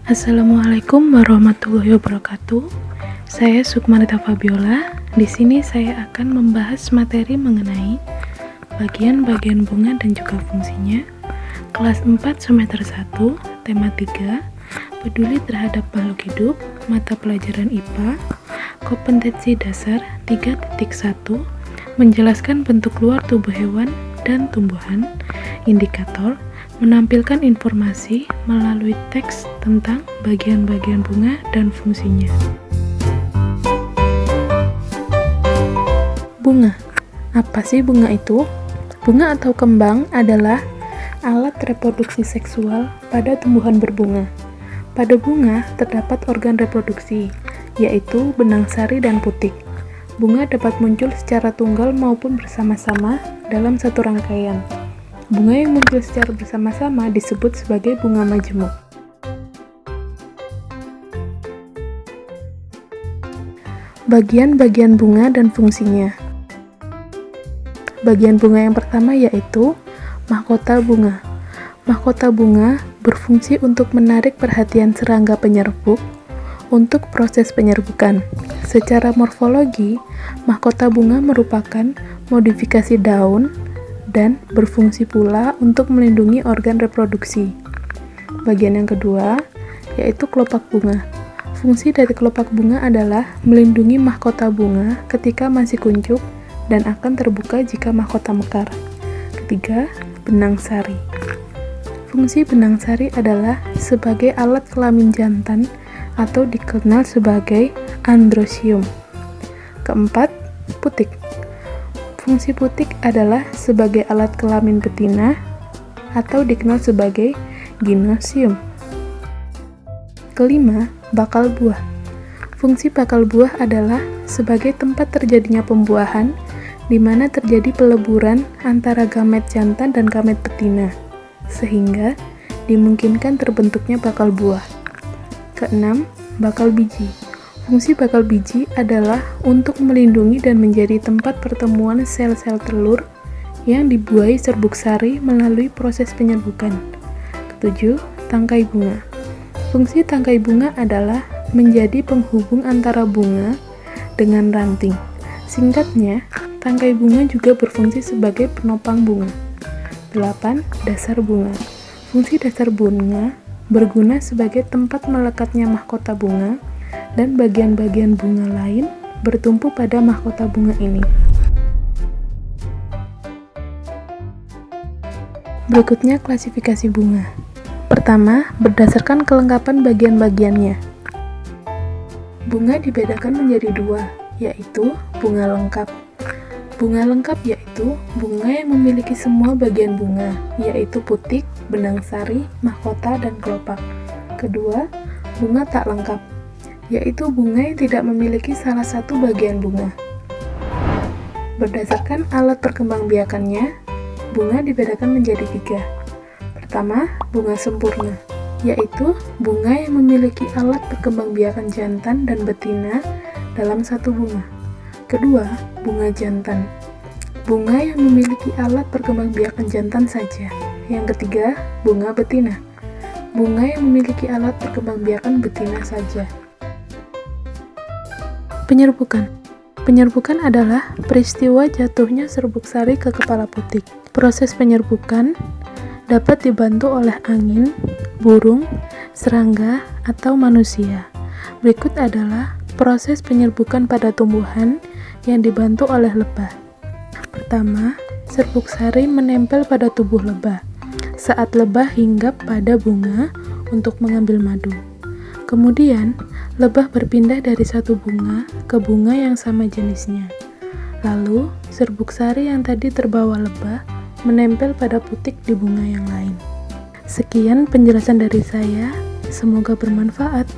Assalamualaikum warahmatullahi wabarakatuh. Saya Sukmanita Fabiola. Di sini saya akan membahas materi mengenai bagian-bagian bunga dan juga fungsinya. Kelas 4 semester 1, tema 3, peduli terhadap makhluk hidup, mata pelajaran IPA, kompetensi dasar 3.1, menjelaskan bentuk luar tubuh hewan dan tumbuhan, indikator, menampilkan informasi melalui teks tentang bagian-bagian bunga dan fungsinya. Bunga. Apa sih bunga itu? Bunga atau kembang adalah alat reproduksi seksual pada tumbuhan berbunga. Pada bunga terdapat organ reproduksi, yaitu benang sari dan putik. Bunga dapat muncul secara tunggal maupun bersama-sama dalam satu rangkaian. Bunga yang muncul secara bersama-sama disebut sebagai bunga majemuk. Bagian-bagian bunga dan fungsinya. Bagian bunga yang pertama yaitu mahkota bunga. Mahkota bunga berfungsi untuk menarik perhatian serangga penyerbuk untuk proses penyerbukan. Secara morfologi, mahkota bunga merupakan modifikasi daun dan berfungsi pula untuk melindungi organ reproduksi. Bagian yang kedua yaitu kelopak bunga. Fungsi dari kelopak bunga adalah melindungi mahkota bunga ketika masih kuncup dan akan terbuka jika mahkota mekar. Ketiga, benang sari. Fungsi benang sari adalah sebagai alat kelamin jantan atau dikenal sebagai androsium. Keempat, putik. Fungsi putik adalah sebagai alat kelamin betina atau dikenal sebagai gynosium. Kelima, bakal buah. Fungsi bakal buah adalah sebagai tempat terjadinya pembuahan di mana terjadi peleburan antara gamet jantan dan gamet betina, sehingga dimungkinkan terbentuknya bakal buah. Keenam, bakal biji. Fungsi bakal biji adalah untuk melindungi dan menjadi tempat pertemuan sel-sel telur yang dibuahi serbuk sari melalui proses penyerbukan. Ketujuh, tangkai bunga. Fungsi tangkai bunga adalah menjadi penghubung antara bunga dengan ranting. Singkatnya, tangkai bunga juga berfungsi sebagai penopang bunga. 8. Dasar bunga. Fungsi dasar bunga berguna sebagai tempat melekatnya mahkota bunga dan bagian-bagian bunga lain bertumpu pada mahkota bunga ini. Berikutnya klasifikasi bunga. Pertama, berdasarkan kelengkapan bagian-bagiannya. Bunga dibedakan menjadi dua, yaitu bunga lengkap. Bunga lengkap yaitu bunga yang memiliki semua bagian bunga, yaitu putik, benang sari, mahkota, dan kelopak. Kedua, bunga tak lengkap, yaitu bunga yang tidak memiliki salah satu bagian bunga. Berdasarkan alat perkembangbiakannya, bunga dibedakan menjadi tiga. Pertama, bunga sempurna, yaitu bunga yang memiliki alat perkembangbiakan jantan dan betina dalam satu bunga. Kedua, bunga jantan, bunga yang memiliki alat perkembangbiakan jantan saja. Yang ketiga, bunga betina, bunga yang memiliki alat perkembangbiakan betina saja. Penyerbukan. Penyerbukan adalah peristiwa jatuhnya serbuk sari ke kepala putik. Proses penyerbukan dapat dibantu oleh angin, burung, serangga, atau manusia. Berikut adalah proses penyerbukan pada tumbuhan yang dibantu oleh lebah. Pertama, serbuk sari menempel pada tubuh lebah saat lebah hinggap pada bunga untuk mengambil madu. Kemudian, lebah berpindah dari satu bunga ke bunga yang sama jenisnya. Lalu, serbuk sari yang tadi terbawa lebah menempel pada putik di bunga yang lain. Sekian penjelasan dari saya, semoga bermanfaat.